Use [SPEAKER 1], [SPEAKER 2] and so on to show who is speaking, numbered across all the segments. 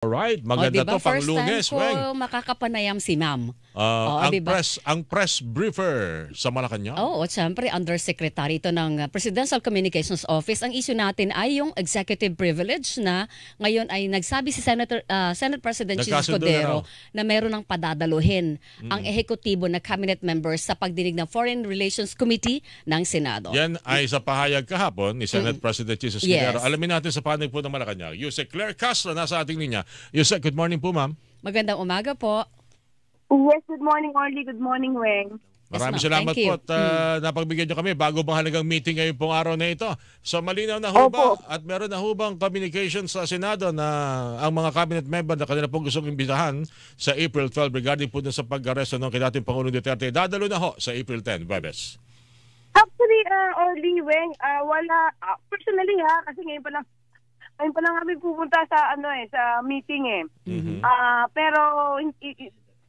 [SPEAKER 1] Alright,
[SPEAKER 2] O,
[SPEAKER 1] maganda
[SPEAKER 2] diba?
[SPEAKER 1] to pang
[SPEAKER 2] First time
[SPEAKER 1] Lunes,
[SPEAKER 2] ko
[SPEAKER 1] Weng.
[SPEAKER 2] makakapanayam si ma'am.
[SPEAKER 1] Ang
[SPEAKER 2] diba?
[SPEAKER 1] press briefer sa Malacanang.
[SPEAKER 2] Oo, at syempre, undersecretary ito ng Presidential Communications Office. Ang issue natin ay yung executive privilege na ngayon ay nagsabi si Senate President Chis
[SPEAKER 1] Nagkasundo
[SPEAKER 2] Escudero
[SPEAKER 1] na
[SPEAKER 2] na meron ng padadaluhin ang ehekutibo na cabinet members sa pagdinig ng Foreign Relations Committee ng Senado.
[SPEAKER 1] Yan ay sa pahayag kahapon ni Senate President Chis Escudero.
[SPEAKER 2] Yes.
[SPEAKER 1] Alamin natin sa panig po ng Malacanang. Yusek Claire Castro nasa ating linya. Yusek, good morning po, ma'am.
[SPEAKER 2] Magandang umaga po.
[SPEAKER 3] Yes, good morning, Orly. Good morning, Weng.
[SPEAKER 1] Maraming
[SPEAKER 2] Yes, ma'am.
[SPEAKER 1] salamat
[SPEAKER 2] Thank you.
[SPEAKER 1] po at napagbigyan nyo kami bago mahalagang meeting ngayon pong araw na ito. So malinaw na ho ba at meron na ho bang communication sa Senado na ang mga cabinet member na kanila pong gustong imbitahan sa April 12 regarding po dun sa pag-aresto ng dating Pangulong Duterte, dadalo na ho sa April 10, Webes?
[SPEAKER 3] Actually, Orly, Weng, wala, personally kasi ngayon pa lang kami pupunta sa sa meeting pero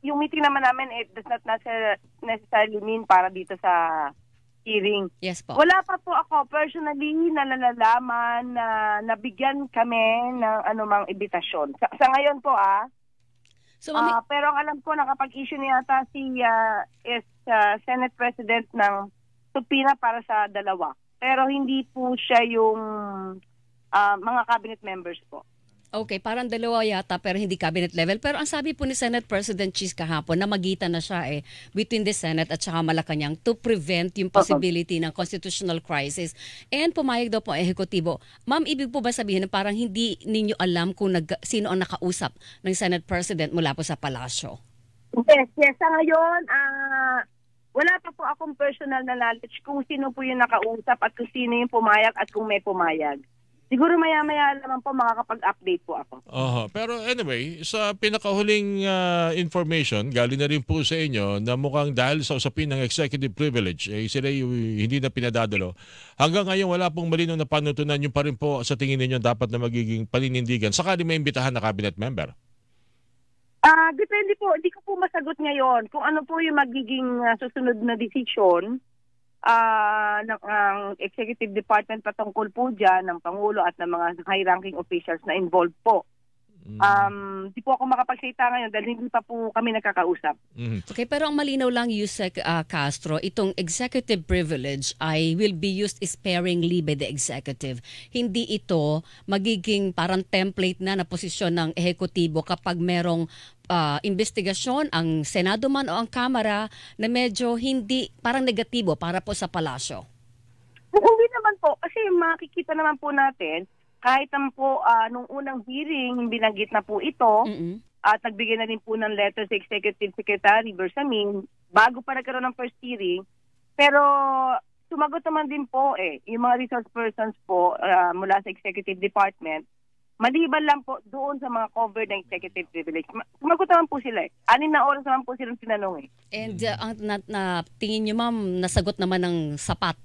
[SPEAKER 3] yung meeting naman namin does not necessarily mean para dito sa hearing.
[SPEAKER 2] Yes po.
[SPEAKER 3] Wala pa po ako personally nalalaman na nabigyan kami ng anumang imbitasyon. Sa ngayon po
[SPEAKER 2] So, ma'am,
[SPEAKER 3] pero ang alam ko nakapag-issue niya yata si Senate President ng subpoena para sa dalawa. Pero hindi po siya yung mga cabinet members po.
[SPEAKER 2] okay, parang dalawa yata pero hindi cabinet level. Pero ang sabi po ni Senate President Chis kahapon na magitan na siya between the Senate at saka Malacanang to prevent yung possibility ng constitutional crisis. And pumayag daw po ang ehekutibo. Ma'am, ibig po ba sabihin na parang hindi ninyo alam kung sino ang nakausap ng Senate President mula po sa palasyo?
[SPEAKER 3] Yes. Sa ngayon, wala pa po akong personal na knowledge kung sino po yung nakausap at kung sino yung pumayag at kung may pumayag. Siguro maya-maya naman po makakapag-update po ako.
[SPEAKER 1] Pero anyway, sa pinakahuling information, galing na rin po sa inyo na mukhang dahil sa usapin ng executive privilege, sila hindi na pinadadalo. Hanggang ngayon wala pong malinaw na panutunan yung pa rin po sa tingin ninyo dapat na magiging paninindigan sakali may imbitahan na cabinet member.
[SPEAKER 3] Depende po. Hindi ko po masagot ngayon kung ano po yung magiging susunod na desisyon ng executive department patungkol po dyan ng Pangulo at ng mga high-ranking officials na involved po. Di po ako makapagsalita ngayon dahil hindi pa po kami nakakausap.
[SPEAKER 2] Okay, pero ang malinaw lang, Yusek Castro, itong executive privilege ay will be used sparingly by the executive. Hindi ito magiging parang template na posisyon ng ehekutibo kapag merong investigasyon ang Senado man o ang Kamara na medyo hindi, parang negatibo para po sa palasyo.
[SPEAKER 3] Hindi naman po, kasi makikita naman po natin, kahit naman po nung unang hearing, binanggit na po ito, at nagbigay na din po ng letter sa Executive Secretary Bersamin, bago pa nagkaroon ng first hearing, pero sumagot naman din po yung mga resource persons po mula sa Executive Department, maliban lang po doon sa mga covered ng executive privilege. Sumagot naman po sila 6 na oras naman po silang tinanong
[SPEAKER 2] And tingin nyo ma'am, nasagot naman ng sapat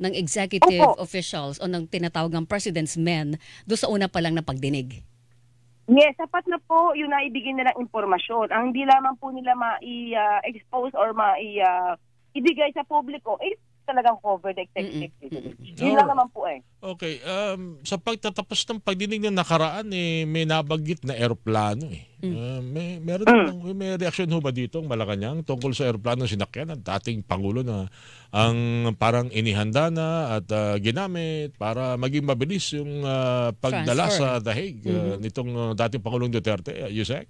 [SPEAKER 2] ng executive officials o ng tinatawag ng president's men doon sa una pa lang na pagdinig?
[SPEAKER 3] Yes, sapat na po yung naibigay nilang impormasyon. Ang hindi lamang po nila ma-expose or ibigay sa publiko, talagang covered executive privilege. Yun lang naman po
[SPEAKER 1] Okay, sa pagtatapos ng pagdinig ng nakaraan, may nabanggit na eroplano may reaksyon ho ba dito ang Malacanang tungkol sa eroplano sinakyan ng dating Pangulo na ang parang inihanda na at ginamit para maging mabilis yung pagdala sa The Hague nitong dating Pangulong Duterte, Yusek?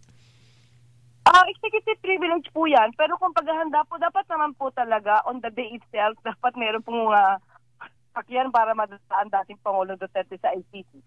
[SPEAKER 3] Executive privilege po yan, pero kung paghahanda po, dapat naman po talaga on the day itself, dapat meron pong sakyan para madaan dating Pangulong Duterte sa ICC.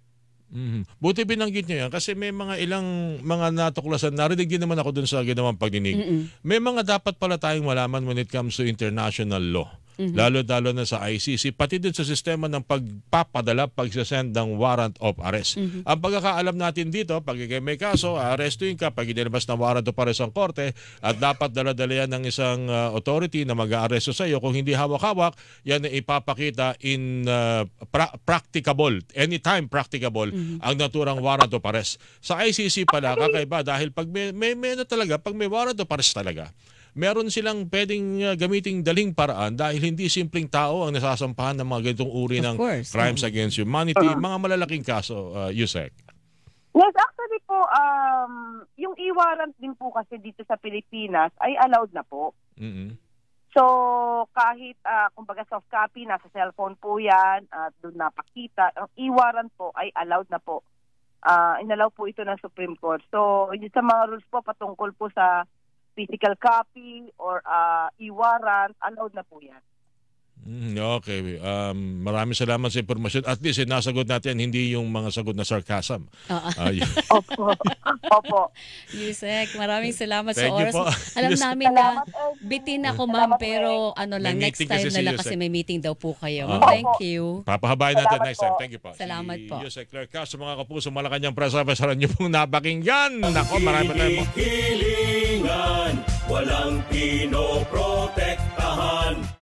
[SPEAKER 1] Buti binanggit niyo yan kasi may ilang mga natuklasan, narinig din naman ako dun sa ginawang pagdinig. May mga dapat pala tayong malaman when it comes to international law. Lalo-lalo na sa ICC, pati din sa sistema ng pagpapadala, pagsasend ng warrant of arrest. Ang pagkakaalam natin dito, pag may kaso, arrestuin ka, pag inilabas ng warrant of arrest ang korte, at dapat daladala yan ng isang authority na mag-aaresto sa iyo. Kung hindi hawak-hawak, yan ay ipapakita in practicable, anytime practicable, ang naturang warrant of arrest. Sa ICC pala, kakaiba, dahil pag pag may warrant of arrest talaga, meron silang pwedeng gamiting daling paraan dahil hindi simpleng tao ang nasasampahan ng mga ganitong uri ng crimes against humanity, mga malalaking kaso, Yusek.
[SPEAKER 3] Yes, actually po, yung e-warrant din po kasi dito sa Pilipinas ay allowed na po. So, kahit, kumbaga soft copy, nasa cellphone po yan, at doon napakita, ang e-warrant po ay allowed na po. Inalaw po ito ng Supreme Court. So, yun sa mga rules po patungkol po sa physical copy or e-warrant, allowed na po yan.
[SPEAKER 1] Okay. Maraming salamat sa impormasyon. At least nasagot natin hindi yung mga sagot na sarcasm.
[SPEAKER 3] Opo. Opo.
[SPEAKER 2] Yusek, maraming salamat
[SPEAKER 1] Thank
[SPEAKER 2] sa
[SPEAKER 1] you
[SPEAKER 2] oras.
[SPEAKER 1] po.
[SPEAKER 2] Alam namin na
[SPEAKER 3] Salamat,
[SPEAKER 2] bitin ako, ma'am, pero
[SPEAKER 1] May
[SPEAKER 2] next
[SPEAKER 1] meeting
[SPEAKER 2] time
[SPEAKER 1] kasi
[SPEAKER 2] na
[SPEAKER 1] si
[SPEAKER 2] lang
[SPEAKER 1] Yusek.
[SPEAKER 2] kasi may meeting daw po kayo.
[SPEAKER 1] Oo.
[SPEAKER 2] Thank you.
[SPEAKER 1] Papahabain natin
[SPEAKER 3] Salamat
[SPEAKER 1] next time.
[SPEAKER 3] po.
[SPEAKER 1] Thank you po.
[SPEAKER 2] Salamat po.
[SPEAKER 1] Yusek Claire Castro, mga kapuso, Malacanang Press Officer, niyo pong napakinggan. Nako, marami pa tayo.
[SPEAKER 4] Hilingan, walang pinoprotektahan.